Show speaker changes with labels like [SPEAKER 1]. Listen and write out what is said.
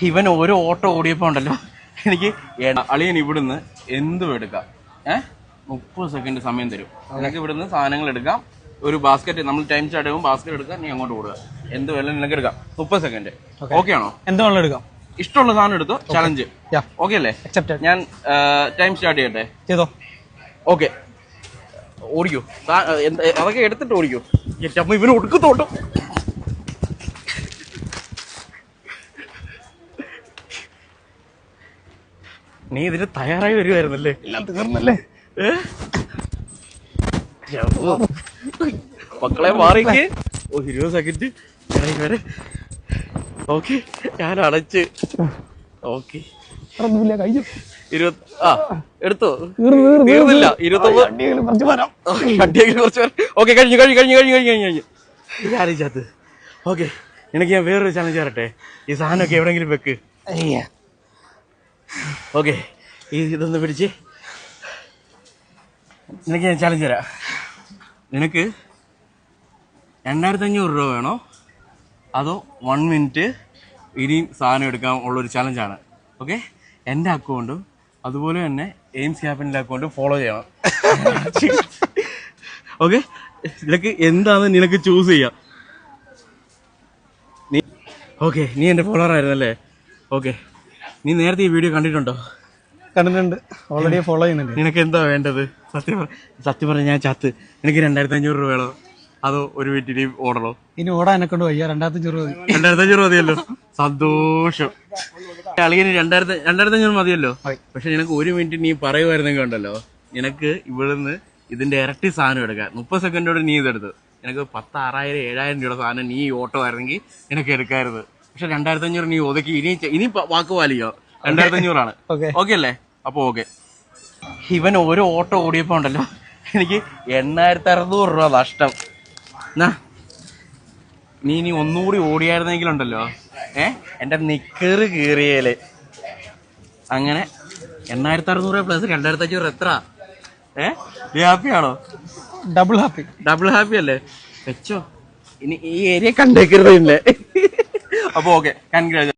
[SPEAKER 1] ഇവൻ ഓരോ ഓട്ടോ ഓടിയപ്പോൾ ഉണ്ടല്ലോ എനിക്ക് അളിയൻ ഇവിടുന്ന് എന്തും എടുക്കാം 30 സെക്കൻഡ് സമയം തരും. നിനക്ക് ഇവിടുന്ന് സാധനങ്ങൾ എടുക്കാം. ഒരു ബാസ്ക്കറ്റ് നമ്മൾ ടൈം സ്റ്റാർട്ട് ചെയ്യുമ്പോൾ ബാസ്ക്കറ്റ് എടുക്കാം, നീ അങ്ങോട്ട് ഓടുക. എന്ത് വേണം നിനക്ക് എടുക്കാം. 30 സെക്കൻഡ്. ഓക്കെ ആണോ?
[SPEAKER 2] എന്തും എടുക്കാം.
[SPEAKER 1] ഇഷ്ടമുള്ള സാധനം എടുത്തോ. ചലഞ്ച് ഓക്കെ അല്ലേ? ഞാൻ ടൈം സ്റ്റാർട്ട് ചെയ്യട്ടെ? ചെയ്തോ. ഓക്കെ, ഓടിക്കോ. അതൊക്കെ എടുത്തിട്ട് ഓടിക്കോ. അമ്മ ഇവന് ഒടുക്കത്തോട്ടോ. നീ ഇതിന് തയ്യാറായി വരുമായിരുന്നല്ലേ? എല്ലാം തീർന്നല്ലേ? മക്കളെ മാറിക്ക്. 20 സെക്കൻഡ് വരെ. ഓക്കെ, ഞാൻ അടച്ച്. ഓക്കെ, എടുത്തോ. തീർന്നില്ല. 29 കുറച്ച്. ഓക്കെ, കഴിഞ്ഞു. ആലോചിച്ചത്. ഓക്കെ, എനിക്ക് ഞാൻ വേറൊരു ചലഞ്ച് തരട്ടെ? ഈ സാധനമൊക്കെ എവിടെയെങ്കിലും വെക്ക്. ഓക്കെ, ഇതൊന്ന് പിടിച്ച്. നിനക്ക് ഞാൻ ചലഞ്ച് തരാം. നിനക്ക് 2500 രൂപ വേണോ അതോ 1 മിനിറ്റ് ഇനിയും സാധനം എടുക്കാൻ ഉള്ളൊരു ചലഞ്ചാണ്. ഓക്കെ, എൻ്റെ അക്കൗണ്ടും അതുപോലെ തന്നെ എയിംസ് ക്യാപിറ്റലിൻ്റെ അക്കൗണ്ടും ഫോളോ ചെയ്യണം. ഓക്കെ, നിനക്ക് എന്താണെന്ന് നിനക്ക് ചൂസ് ചെയ്യാം. നീ എൻ്റെ ഫോളോവർ ആയിരുന്നല്ലേ? ഓക്കെ, നീ നേരത്തെ ഈ വീഡിയോ കണ്ടിട്ടുണ്ടോ?
[SPEAKER 2] കണ്ടിട്ടുണ്ട്, ഓൾറെഡി ഫോളോ ചെയ്യുന്നുണ്ട്.
[SPEAKER 1] നിനക്ക് എന്താ വേണ്ടത്? സത്യം പറഞ്ഞ ഞാൻ ചത്ത്. എനിക്ക് 2500 രൂപ വേണോ അതോ ഒരു വീട്ടിൽ ഓടണോ?
[SPEAKER 2] ഇനി ഓടാൻ എന്നെ കൊണ്ട് വയ്യ.
[SPEAKER 1] 2500 മതിയല്ലോ. സന്തോഷം. അളിയന് 2500 മതിയല്ലോ. പക്ഷെ നിനക്ക് 1 മിനിറ്റ് നീ പറയുമായിരുന്നെങ്കിൽ ഉണ്ടല്ലോ, നിനക്ക് ഇവിടുന്ന് ഇതിന്റെ ഇരട്ടി സാധനം എടുക്കാം. 30 സെക്കൻഡോടെ നീ ഇതെടുത്ത് നിനക്ക് 10,000, 6,000, 7,000 രൂപയുടെ സാധനം നീ ഓട്ടോ ആയിരുന്നെങ്കിൽ നിനക്ക് എടുക്കാറുത്. പക്ഷെ 2500 നീ ഒതുക്കി. ഇനി വാക്ക് പാലിക്കോ? 2500 ആണ്. ഓക്കെ അല്ലേ? അപ്പൊ ഓക്കെ. ഇവൻ ഓരോ ഓട്ടോ ഓടിയപ്പോ ഉണ്ടല്ലോ എനിക്ക് 8,600 രൂപ നഷ്ടം. നീ ഇനി ഒന്നുകൂടി ഓടിയായിരുന്നെങ്കിലുണ്ടല്ലോ എന്റെ നിക്കറ് കീറിയേല്. അങ്ങനെ 8,600 പ്ലസ് 2,500 എത്ര? നീ ഹാപ്പിയാണോ? ഡബിൾ ഹാപ്പി അല്ലേ? വെച്ചോ. ഇനി ഈ ഏരിയ കണ്ടേക്കരുത്. അപ്പൊ ഓക്കെ, കൺഗ്രാജുലേഷൻ.